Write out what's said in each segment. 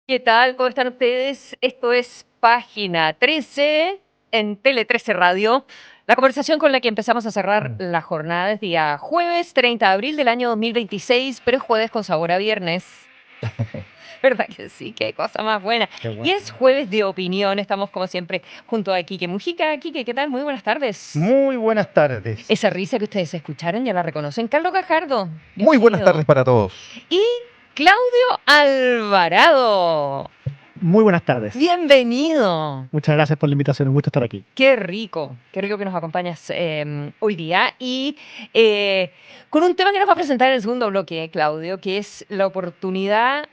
¿Qué tal? ¿Cómo están ustedes? Esto es Página 13 en Tele 13 Radio. La conversación con la que empezamos a cerrar la jornada es día jueves 30 de abril del año 2026, pero es jueves con sabor a viernes. ¿Verdad que sí? Qué cosa más buena. Qué Y bueno. es jueves de opinión. Estamos como siempre junto a Quique Mujica. Quique, ¿qué tal? Muy buenas tardes. Muy buenas tardes. Esa risa que ustedes escucharon ya la reconocen. Carlos Gajardo, Muy buenas bienvenido. tardes para todos. Y Claudio Alvarado. Muy buenas tardes. Bienvenido. Muchas gracias por la invitación. Un gusto estar aquí. Qué rico que nos acompañas hoy día y con un tema que nos va a presentar en el segundo bloque, Claudio, que es la oportunidad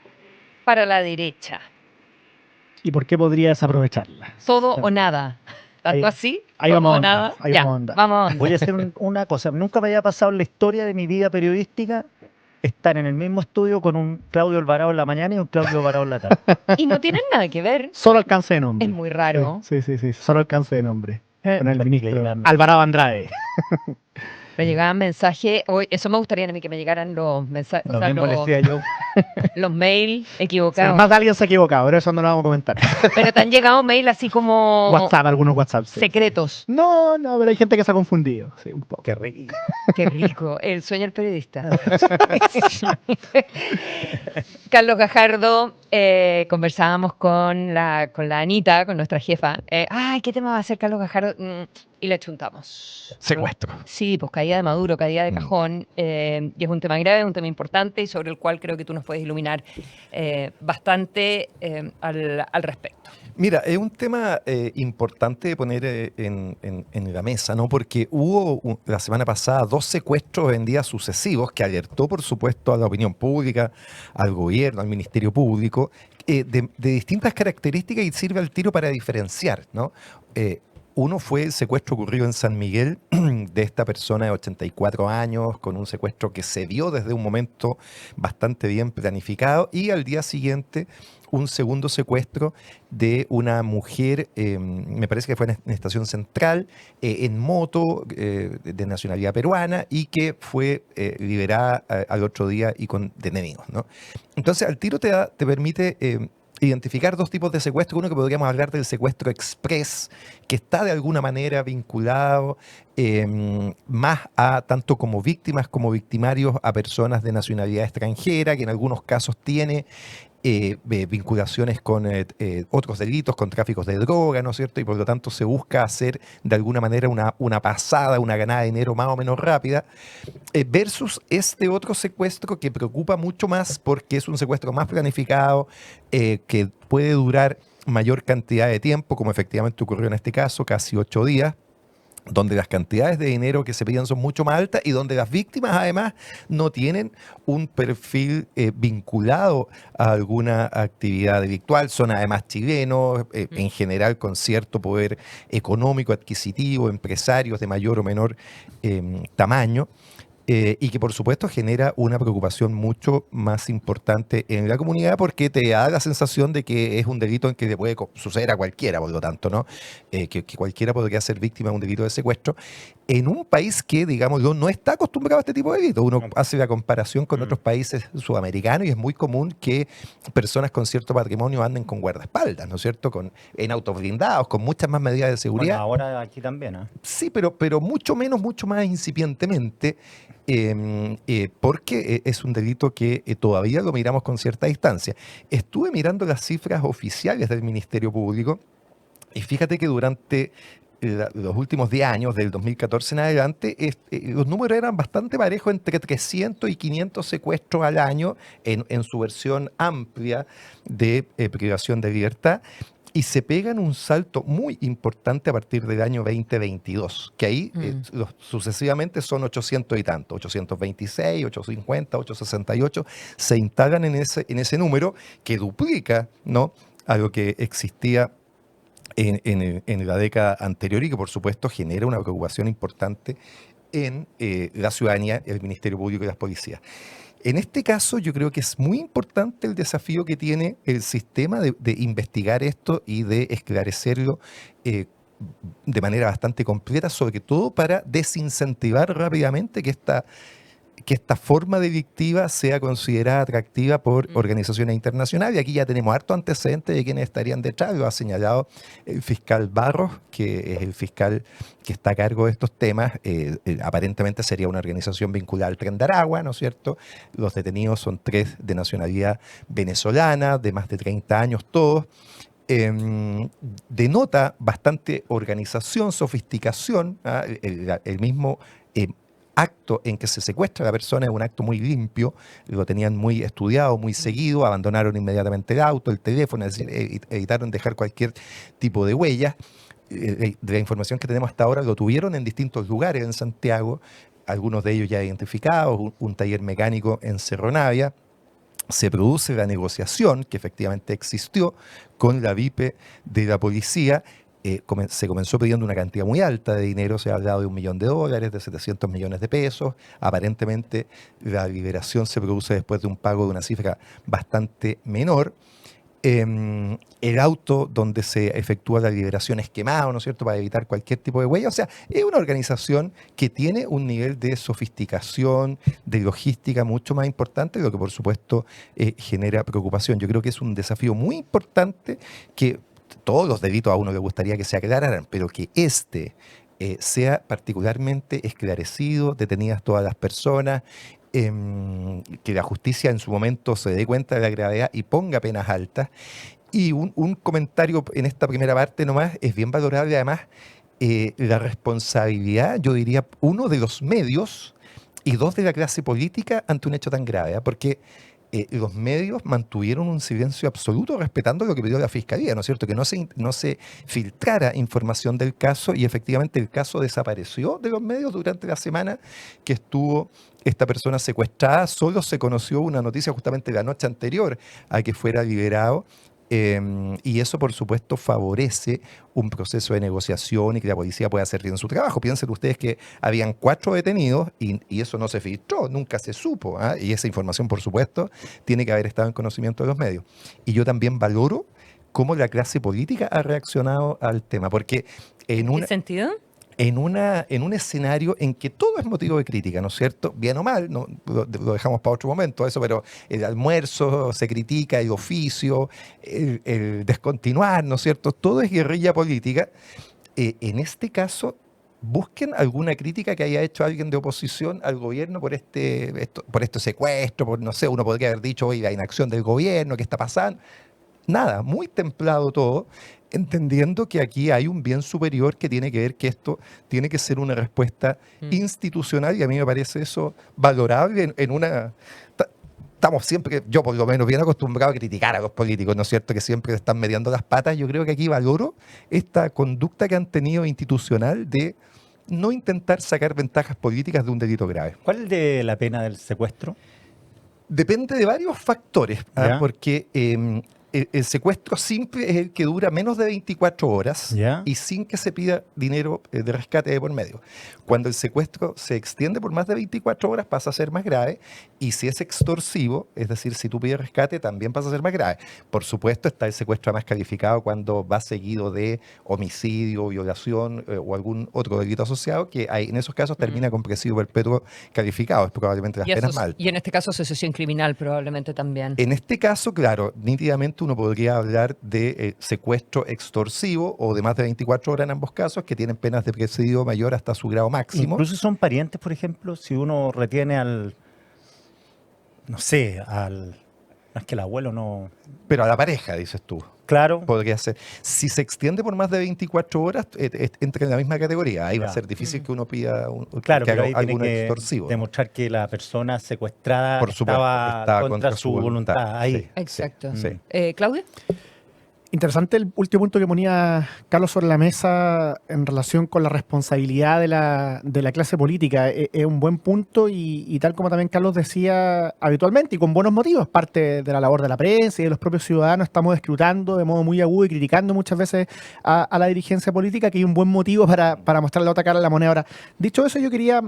para la derecha. ¿Y por qué podrías aprovecharla? Todo o nada. ¿Tanto Ahí- así? Ahí ¿Todo vamos a o andar, nada? ahí Ya, vamos a andar. vamos a andar. Voy a hacer una cosa. Nunca me había pasado en la historia de mi vida periodística estar en el mismo estudio con un Claudio Alvarado en la mañana y un Claudio Alvarado en la tarde. Y no tienen nada que ver. Solo alcance de nombre. Es muy raro. Sí. Solo alcance de nombre. Con el Le ministro llegan- Alvarado Andrade. Me llegaban mensajes, hoy, eso me gustaría a mí que me llegaran los mensajes, Lo mismo les decía yo. los mails Sí, equivocados. más de alguien se ha equivocado, pero eso no lo vamos a comentar. Pero te han llegado mails así como WhatsApp, algunos WhatsApp. Sí. secretos. No, pero hay gente que se ha confundido. Sí, un poco. Qué rico. Qué rico, el sueño del periodista. Carlos Gajardo, conversábamos con la Anita, con nuestra jefa. Ay, ¿qué tema va a hacer Carlos Gajardo? Y le chuntamos. Secuestro. Sí, pues caída de Maduro, caída de Mm. cajón. Y es un tema grave, es un tema importante y sobre el cual creo que tú nos puedes iluminar bastante al respecto. Mira, es un tema importante de poner en la mesa, ¿no? Porque hubo la semana pasada 2 secuestros en días sucesivos que alertó, por supuesto, a la opinión pública, al gobierno, al Ministerio Público, de distintas características y sirve al tiro para diferenciar, ¿no? Uno fue el secuestro ocurrido en San Miguel de esta persona de 84 años, con un secuestro que se dio desde un momento bastante bien planificado, y al día siguiente un segundo secuestro de una mujer, me parece que fue en Estación Central, en moto, de nacionalidad peruana, y que fue liberada al otro día y con detenidos, ¿no? Entonces, al tiro te permite identificar 2 tipos de secuestro. Uno que podríamos hablar del secuestro express, que está de alguna manera vinculado más a tanto como víctimas como victimarios a personas de nacionalidad extranjera, que en algunos casos tiene vinculaciones con otros delitos, con tráficos de droga, ¿no es cierto? Y por lo tanto se busca hacer de alguna manera una pasada, una ganada de dinero más o menos rápida, versus este otro secuestro que preocupa mucho más porque es un secuestro más planificado, que puede durar mayor cantidad de tiempo, como efectivamente ocurrió en este caso, casi 8 días, donde las cantidades de dinero que se piden son mucho más altas y donde las víctimas además no tienen un perfil vinculado a alguna actividad delictual, son además chilenos, en general con cierto poder económico, adquisitivo, empresarios de mayor o menor tamaño. Y que por supuesto genera una preocupación mucho más importante en la comunidad porque te da la sensación de que es un delito en que le puede suceder a cualquiera, por lo tanto, ¿no? Que cualquiera podría ser víctima de un delito de secuestro en un país que, digamos, no está acostumbrado a este tipo de delitos. Uno hace la comparación con otros países sudamericanos y es muy común que personas con cierto patrimonio anden con guardaespaldas, ¿no es cierto? En autos blindados, con muchas más medidas de seguridad. Bueno, ahora aquí también, ¿eh? Sí, pero mucho menos, mucho más incipientemente, porque es un delito que todavía lo miramos con cierta distancia. Estuve mirando las cifras oficiales del Ministerio Público y fíjate que durante los últimos 10 años, del 2014 en adelante, los números eran bastante parejos, entre 300 y 500 secuestros al año en su versión amplia de privación de libertad. Y se pegan un salto muy importante a partir del año 2022, que ahí sucesivamente son 800 y tanto, 826, 850, 868, se instalan en ese número que duplica, ¿no?, a lo que existía en la década anterior y que por supuesto genera una preocupación importante en la ciudadanía, el Ministerio Público y las policías. En este caso, yo creo que es muy importante el desafío que tiene el sistema de investigar esto y de esclarecerlo de manera bastante completa, sobre todo para desincentivar rápidamente que esta que esta forma delictiva sea considerada atractiva por organizaciones internacionales. Y aquí ya tenemos harto antecedentes de quienes estarían detrás. Lo ha señalado el fiscal Barros, que es el fiscal que está a cargo de estos temas. Aparentemente sería una organización vinculada al Tren de Aragua, ¿no es cierto? Los detenidos son 3 de nacionalidad venezolana, de más de 30 años todos. Denota bastante organización, sofisticación. El mismo acto en que se secuestra a la persona es un acto muy limpio, lo tenían muy estudiado, muy seguido, abandonaron inmediatamente el auto, el teléfono, es decir, evitaron dejar cualquier tipo de huella. De la información que tenemos hasta ahora, lo tuvieron en distintos lugares en Santiago, algunos de ellos ya identificados, un taller mecánico en Cerro Navia. Se produce la negociación, que efectivamente existió, con la VIP de la policía. Se comenzó pidiendo una cantidad muy alta de dinero, se ha hablado de $1 millón, de 700 millones de pesos. Aparentemente la liberación se produce después de un pago de una cifra bastante menor. El auto donde se efectúa la liberación es quemado, ¿no es cierto?, para evitar cualquier tipo de huella. O sea, es una organización que tiene un nivel de sofisticación, de logística mucho más importante, lo que por supuesto genera preocupación. Yo creo que es un desafío muy importante que todos los delitos a uno le gustaría que se aclararan, pero que sea particularmente esclarecido, detenidas todas las personas, que la justicia en su momento se dé cuenta de la gravedad y ponga penas altas. Y un comentario en esta primera parte nomás, es bien valorable además la responsabilidad, yo diría, 1 de los medios y 2 de la clase política ante un hecho tan grave, porque los medios mantuvieron un silencio absoluto respetando lo que pidió la Fiscalía, ¿no es cierto? Que no se filtrara información del caso, y efectivamente el caso desapareció de los medios durante la semana que estuvo esta persona secuestrada. Solo se conoció una noticia justamente la noche anterior a que fuera liberado. Y eso, por supuesto, favorece un proceso de negociación y que la policía pueda hacer bien su trabajo. Piensen ustedes que habían 4 detenidos y eso no se filtró, nunca se supo. Y esa información, por supuesto, tiene que haber estado en conocimiento de los medios. Y yo también valoro cómo la clase política ha reaccionado al tema, porque ¿En qué sentido? En un escenario en que todo es motivo de crítica, ¿no es cierto? Bien o mal, no, lo dejamos para otro momento eso, pero el almuerzo se critica, el oficio, el descontinuar, ¿no es cierto? Todo es guerrilla política. En este caso, busquen alguna crítica que haya hecho alguien de oposición al gobierno por este secuestro, por, no sé, uno podría haber dicho, oye, la inacción del gobierno, ¿qué está pasando? Nada, muy templado todo, entendiendo que aquí hay un bien superior que tiene que ver que esto tiene que ser una respuesta institucional, y a mí me parece eso valorable en una... Estamos siempre, yo por lo menos, bien acostumbrado a criticar a los políticos, ¿no es cierto?, que siempre están mediando las patas. Yo creo que aquí valoro esta conducta que han tenido institucional de no intentar sacar ventajas políticas de un delito grave. ¿Cuál es de la pena del secuestro? Depende de varios factores, porque el secuestro simple es el que dura menos de 24 horas y sin que se pida dinero de rescate de por medio. Cuando el secuestro se extiende por más de 24 horas pasa a ser más grave, y si es extorsivo, es decir, si tú pides rescate, también pasa a ser más grave. Por supuesto, está el secuestro más calificado cuando va seguido de homicidio, violación o algún otro delito asociado, que en esos casos termina con presidio perpetuo calificado. Es probablemente las penas más altas. Y en este caso asociación criminal probablemente también. En este caso, claro, nítidamente uno podría hablar de secuestro extorsivo o de más de 24 horas en ambos casos, que tienen penas de presidio mayor hasta su grado máximo. Incluso son parientes, por ejemplo, si uno retiene al... No sé, no es que el abuelo no... Pero a la pareja, dices tú. Claro. Podría ser. Si se extiende por más de 24 horas, entra en la misma categoría. Ahí va a ser difícil que uno pida que haga algo extorsivo. Demostrar que la persona secuestrada por supuesto, estaba contra su voluntad. Ahí. Sí, exacto. Sí. ¿Claudia? Interesante el último punto que ponía Carlos sobre la mesa en relación con la responsabilidad de la clase política. Es un buen punto y tal como también Carlos decía habitualmente y con buenos motivos, parte de la labor de la prensa y de los propios ciudadanos, estamos escrutando de modo muy agudo y criticando muchas veces a la dirigencia política, que hay un buen motivo para mostrar la otra cara de la moneda. Ahora, dicho eso, yo quería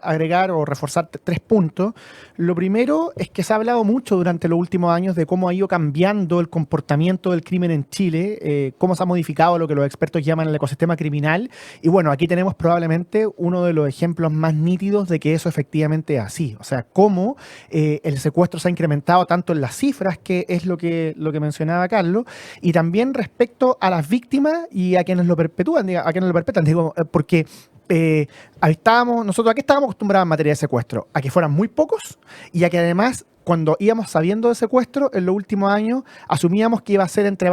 agregar o reforzar 3 puntos. Lo primero es que se ha hablado mucho durante los últimos años de cómo ha ido cambiando el comportamiento del crimen en en Chile, cómo se ha modificado lo que los expertos llaman el ecosistema criminal. Y bueno, aquí tenemos probablemente uno de los ejemplos más nítidos de que eso efectivamente es así. O sea, cómo el secuestro se ha incrementado tanto en las cifras, que es lo que mencionaba Carlos, y también respecto a las víctimas y a quienes lo perpetúan, a quienes lo perpetran. Digo, porque nosotros aquí estábamos acostumbrados en materia de secuestro a que fueran muy pocos y a que además, cuando íbamos sabiendo de secuestro, en los últimos años asumíamos que iba a ser entre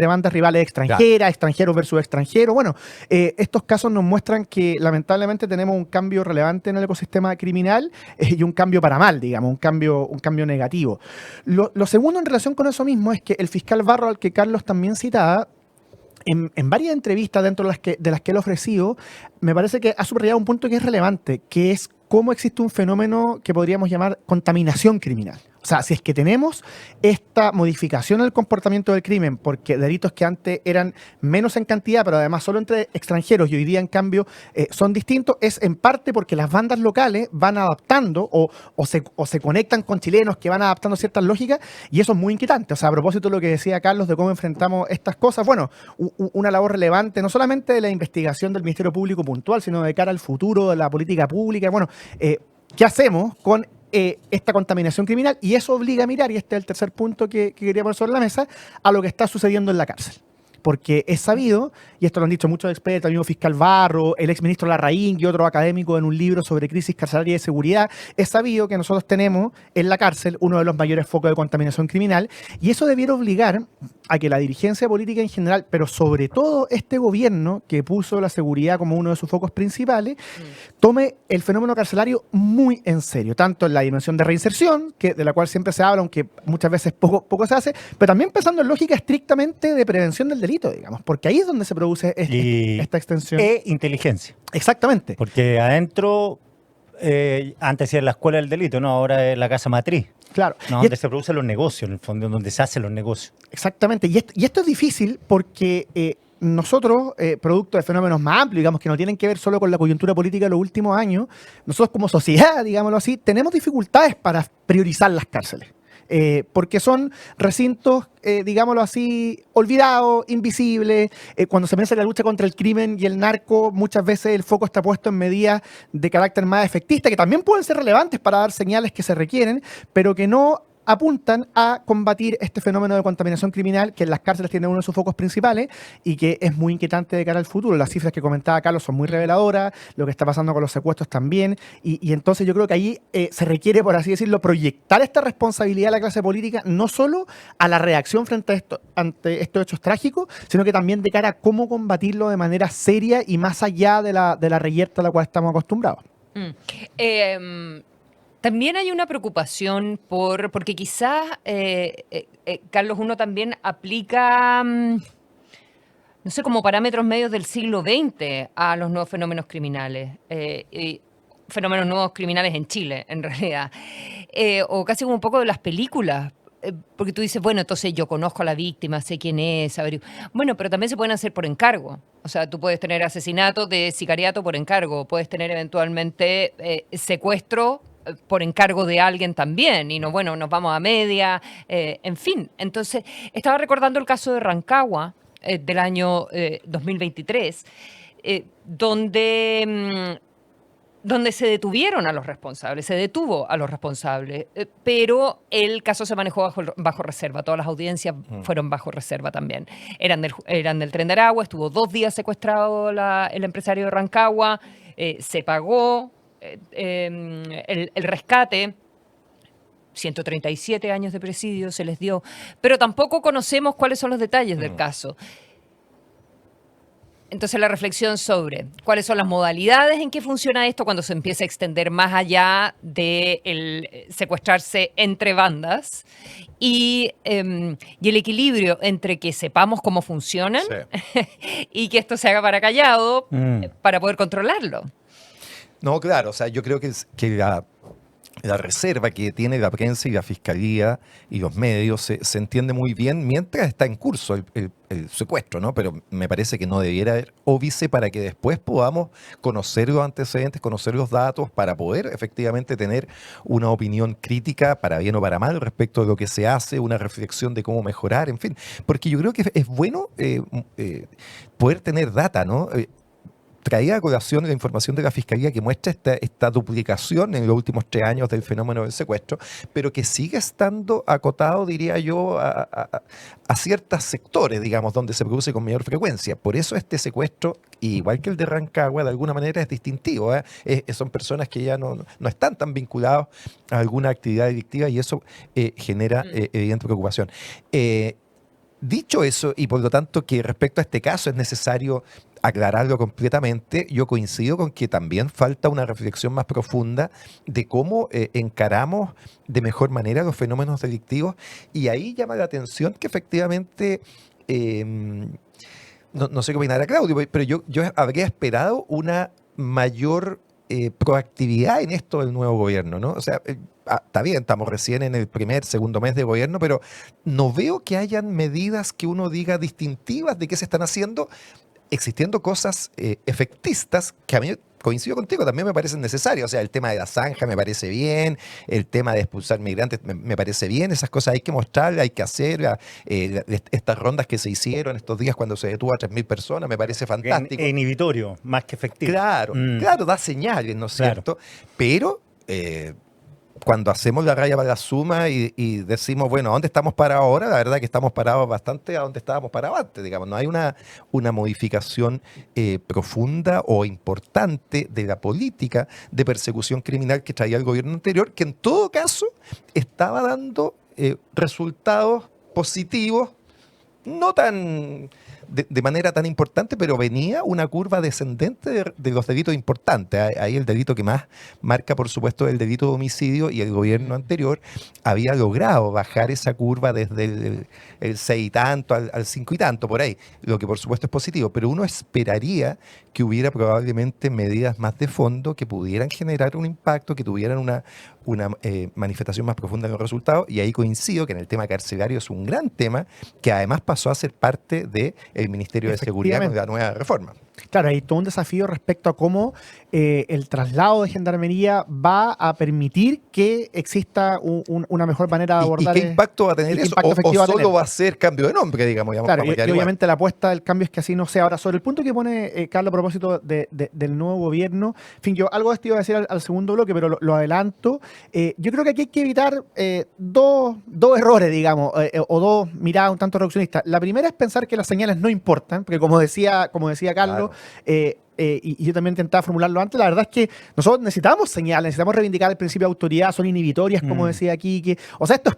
bandas rivales extranjeras, extranjeros versus extranjeros. Bueno, estos casos nos muestran que lamentablemente tenemos un cambio relevante en el ecosistema criminal y un cambio para mal, digamos, un cambio negativo. Lo segundo en relación con eso mismo es que el fiscal Barro, al que Carlos también citaba, en varias entrevistas dentro de las que él ha ofrecido, me parece que ha subrayado un punto que es relevante, que es cómo existe un fenómeno que podríamos llamar contaminación criminal. O sea, si es que tenemos esta modificación del comportamiento del crimen, porque delitos que antes eran menos en cantidad, pero además solo entre extranjeros, y hoy día en cambio son distintos, es en parte porque las bandas locales van adaptando o se conectan con chilenos que van adaptando ciertas lógicas, y eso es muy inquietante. O sea, a propósito de lo que decía Carlos de cómo enfrentamos estas cosas, bueno, una labor relevante, no solamente de la investigación del Ministerio Público puntual, sino de cara al futuro de la política pública. Bueno, ¿qué hacemos con esta contaminación criminal? Y eso obliga a mirar, y este es el tercer punto que quería poner sobre la mesa, a lo que está sucediendo en la cárcel. Porque es sabido, y esto lo han dicho muchos expertos, el mismo fiscal Barro, el exministro Larraín y otros académicos en un libro sobre crisis carcelaria y de seguridad, es sabido que nosotros tenemos en la cárcel uno de los mayores focos de contaminación criminal, y eso debiera obligar a que la dirigencia política en general, pero sobre todo este gobierno que puso la seguridad como uno de sus focos principales, tome el fenómeno carcelario muy en serio, tanto en la dimensión de reinserción, de la cual siempre se habla, aunque muchas veces poco se hace, pero también pensando en lógica estrictamente de prevención del delito, digamos, porque ahí es donde se produce esta extensión. E inteligencia. Exactamente. Porque adentro, antes era la escuela del delito, ¿no? Ahora es la casa matriz. Claro. No, donde se producen los negocios, en el fondo, donde se hacen los negocios. Exactamente. Y esto es difícil porque nosotros, producto de fenómenos más amplios, digamos, que no tienen que ver solo con la coyuntura política de los últimos años, nosotros como sociedad, digámoslo así, tenemos dificultades para priorizar las cárceles. Porque son recintos, digámoslo así, olvidados, invisibles. Cuando se piensa en la lucha contra el crimen y el narco, muchas veces el foco está puesto en medidas de carácter más efectista, que también pueden ser relevantes para dar señales que se requieren, pero que no apuntan a combatir este fenómeno de contaminación criminal que en las cárceles tiene uno de sus focos principales y que es muy inquietante de cara al futuro. Las cifras que comentaba Carlos son muy reveladoras, lo que está pasando con los secuestros también, y entonces yo creo que ahí se requiere, por así decirlo, proyectar esta responsabilidad de la clase política, no solo a la reacción ante estos hechos trágicos, sino que también de cara a cómo combatirlo de manera seria y más allá de la reyerta a la cual estamos acostumbrados. También hay una preocupación porque quizás, Carlos, uno también aplica, no sé, como parámetros medios del siglo XX a los nuevos fenómenos criminales, fenómenos nuevos criminales en Chile, en realidad, o casi como un poco de las películas. Porque tú dices, bueno, entonces yo conozco a la víctima, sé quién es, bueno, pero también se pueden hacer por encargo. O sea, tú puedes tener asesinato de sicariato por encargo, puedes tener eventualmente secuestro por encargo de alguien también, y nos vamos a media, en fin. Entonces, estaba recordando el caso de Rancagua del año 2023, donde se detuvieron a los responsables, se detuvo a los responsables, pero el caso se manejó bajo reserva, todas las audiencias fueron bajo reserva también. Eran del Tren de Aragua, estuvo 2 días secuestrado el empresario de Rancagua, se pagó el rescate, 137 años de presidio se les dio, pero tampoco conocemos cuáles son los detalles del caso. Entonces la reflexión sobre cuáles son las modalidades en que funciona esto cuando se empieza a extender más allá de el secuestrarse entre bandas y el equilibrio entre que sepamos cómo funcionan y que esto se haga para callado para poder controlarlo. No, claro, o sea, yo creo que la reserva que tiene la prensa y la fiscalía y los medios se entiende muy bien mientras está en curso el secuestro, ¿no? Pero me parece que no debiera haber óbice para que después podamos conocer los antecedentes, conocer los datos, para poder efectivamente tener una opinión crítica, para bien o para mal, respecto de lo que se hace, una reflexión de cómo mejorar, en fin. Porque yo creo que es bueno poder tener data, ¿no? Traía a colación la información de la Fiscalía que muestra esta duplicación en los últimos 3 años del fenómeno del secuestro, pero que sigue estando acotado, diría yo, a ciertos sectores, digamos, donde se produce con mayor frecuencia. Por eso este secuestro, igual que el de Rancagua, de alguna manera es distintivo, ¿eh? Son personas que ya no están tan vinculados a alguna actividad delictiva y eso genera evidente preocupación. Dicho eso, y por lo tanto que respecto a este caso es necesario aclararlo completamente, yo coincido con que también falta una reflexión más profunda de cómo encaramos de mejor manera los fenómenos delictivos, y ahí llama la atención que efectivamente, no sé qué opinará Claudio, pero yo habría esperado una mayor proactividad en esto del nuevo gobierno, ¿no? O sea, está bien, estamos recién en el segundo mes de gobierno, pero no veo que hayan medidas que uno diga distintivas de qué se están haciendo, existiendo cosas efectistas que a mí, coincido contigo, también me parecen necesarias. O sea, el tema de la zanja me parece bien, el tema de expulsar migrantes me parece bien, esas cosas hay que mostrarlas, hay que hacer. Estas rondas que se hicieron estos días cuando se detuvo a 3.000 personas, me parece fantástico. Inhibitorio, más que efectivo. Claro, claro, da señales, ¿no es cierto? Pero cuando hacemos la raya para la suma y decimos, bueno, ¿a dónde estamos parados ahora? La verdad que estamos parados bastante a donde estábamos parados antes, digamos. No hay una modificación profunda o importante de la política de persecución criminal que traía el gobierno anterior, que en todo caso estaba dando resultados positivos, no tan de manera tan importante, pero venía una curva descendente de los delitos importantes. Ahí el delito que más marca, por supuesto, es el delito de homicidio, y el gobierno anterior había logrado bajar esa curva desde el 6 y tanto al 5 y tanto, por ahí, lo que por supuesto es positivo, pero uno esperaría que hubiera probablemente medidas más de fondo que pudieran generar un impacto, que tuvieran una manifestación más profunda en los resultados, y ahí coincido que en el tema carcelario es un gran tema que además pasó a ser parte del Ministerio de Seguridad con la nueva reforma. Claro, hay todo un desafío respecto a cómo el traslado de gendarmería va a permitir que exista una mejor manera de abordar. ¿Y qué impacto va a tener eso? ¿O solo va a ser cambio de nombre, digamos? Claro, y obviamente la apuesta del cambio es que así no sea. Ahora, sobre el punto que pone Carlos a propósito del nuevo gobierno, en fin, yo algo de esto iba a decir al segundo bloque, pero lo adelanto. Yo creo que aquí hay que evitar dos errores, digamos, o dos miradas un tanto reduccionistas. La primera es pensar que las señales no importan, porque como decía Carlos, y yo también intentaba formularlo antes, la verdad es que nosotros necesitamos señales, necesitamos reivindicar el principio de autoridad, son inhibitorias, como decía aquí. O sea, esto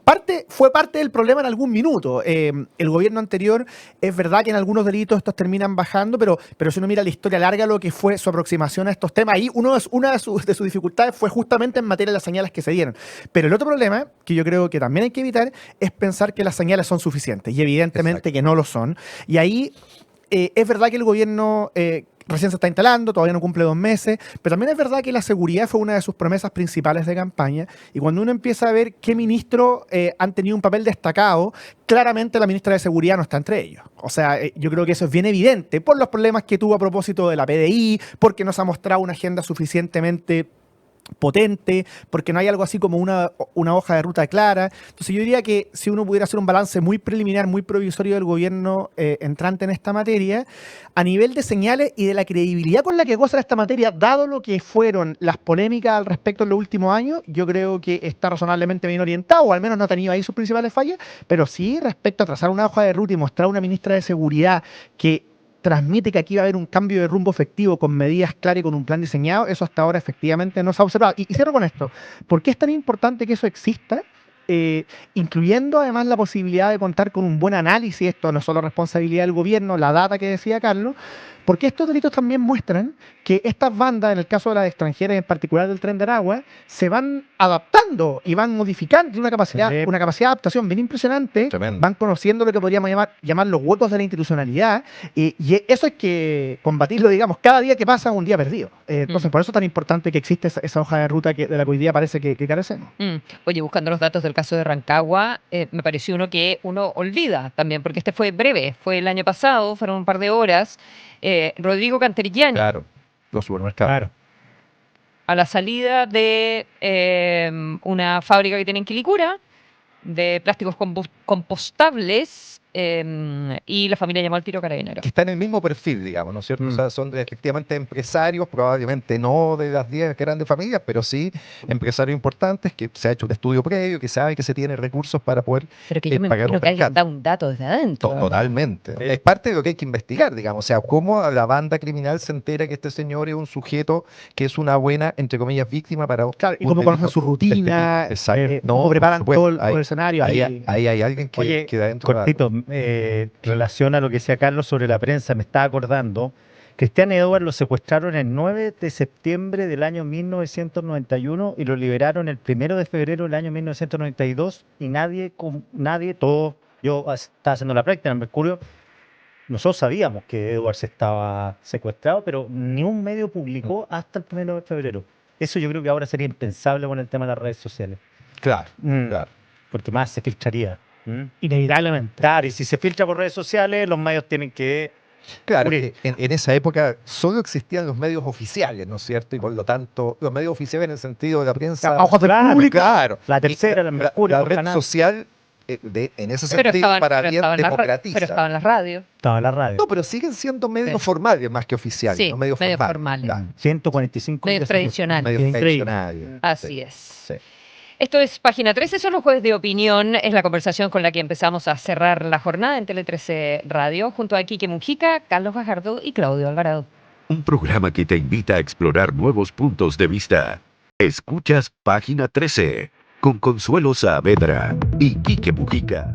fue parte del problema en algún minuto. El gobierno anterior, es verdad que en algunos delitos estos terminan bajando, pero si uno mira la historia larga, lo que fue su aproximación a estos temas, ahí una de sus dificultades fue justamente en materia de las señales que se dieron. Pero el otro problema, que yo creo que también hay que evitar, es pensar que las señales son suficientes, y evidentemente que no lo son. Y ahí es verdad que el gobierno recién se está instalando, todavía no cumple 2 meses, pero también es verdad que la seguridad fue una de sus promesas principales de campaña, y cuando uno empieza a ver qué ministros han tenido un papel destacado, claramente la ministra de Seguridad no está entre ellos. O sea, yo creo que eso es bien evidente por los problemas que tuvo a propósito de la PDI, porque no se ha mostrado una agenda suficientemente potente, porque no hay algo así como una hoja de ruta clara. Entonces yo diría que si uno pudiera hacer un balance muy preliminar, muy provisorio del gobierno entrante en esta materia, a nivel de señales y de la credibilidad con la que goza esta materia, dado lo que fueron las polémicas al respecto en los últimos años, yo creo que está razonablemente bien orientado, o al menos no ha tenido ahí sus principales fallas, pero sí respecto a trazar una hoja de ruta y mostrar a una ministra de Seguridad que transmite que aquí va a haber un cambio de rumbo efectivo con medidas claras y con un plan diseñado, eso hasta ahora efectivamente no se ha observado. Y cierro con esto. ¿Por qué es tan importante que eso exista? incluyendo además la posibilidad de contar con un buen análisis, esto no es solo responsabilidad del gobierno, la data que decía Carlos, porque estos delitos también muestran que estas bandas, en el caso de las extranjeras, en particular del Tren de Aragua, se van adaptando y van modificando, tienen una capacidad de adaptación bien impresionante, Tremendo. van conociendo lo que podríamos llamar los huecos de la institucionalidad, y eso hay que combatirlo, digamos, cada día que pasa es un día perdido. Entonces, por eso es tan importante que existe esa hoja de ruta de la que hoy día parece que carecemos. Oye, buscando los datos del caso de Rancagua, me pareció uno que uno olvida también, porque este fue breve, fue el año pasado, fueron un par de horas. Rodrigo Canterillani, Claro, los supermercados. Claro. a la salida de una fábrica que tiene en Quilicura, de plásticos compostables, y la familia llamó al tiro carabinero. Que está en el mismo perfil, digamos, ¿no es cierto? O sea, son efectivamente empresarios, probablemente no de las 10 grandes familias, pero sí empresarios importantes, que se ha hecho un estudio previo, que sabe que se tiene recursos para poder Pero que yo me pagar imagino un que alguien rescate. da un dato desde adentro. Totalmente. Es parte de lo que hay que investigar, digamos. O sea, cómo la banda criminal se entera que este señor es un sujeto que es una buena, entre comillas, víctima para Claro, y un cómo conocen delito su rutina, de este tipo. Exacto. cómo por preparan supuesto. todo el escenario. Ahí hay alguien que, Oye, que da dentro. cortito, relación a lo que decía Carlos sobre la prensa, me estaba acordando. Cristian Edward lo secuestraron el 9 de septiembre del año 1991 y lo liberaron el 1 de febrero del año 1992 y nadie, yo estaba haciendo la práctica en el Mercurio, nosotros sabíamos que Edward estaba secuestrado, pero ni un medio publicó hasta el 1 de febrero. Eso yo creo que ahora sería impensable con el tema de las redes sociales. Claro, claro. Porque más se filtraría. Inevitablemente. Claro, y si se filtra por redes sociales, los medios tienen que... Claro, Uri. en esa época solo existían los medios oficiales, ¿no es cierto? Y por lo tanto, los medios oficiales en el sentido de la prensa. A ojos del Claro, público. Claro. La Tercera, Y la Mercurio, la los red canales. social, en ese Pero sentido, para pero bien estaban democratiza. pero estaban las radios. Estaba en la radio. No, pero siguen siendo medios Sí. formales más que oficiales. Sí, ¿no? Medios medios formales. formales. Claro, 145 Medios días. tradicionales. medios Increíble. tradicionales. Así Sí, es. sí. Esto es Página 13, son los jueves de opinión. Es la conversación con la que empezamos a cerrar la jornada en Tele 13 Radio, junto a Quique Mujica, Carlos Gajardo y Claudio Alvarado. Un programa que te invita a explorar nuevos puntos de vista. Escuchas Página 13 con Consuelo Saavedra y Quique Mujica.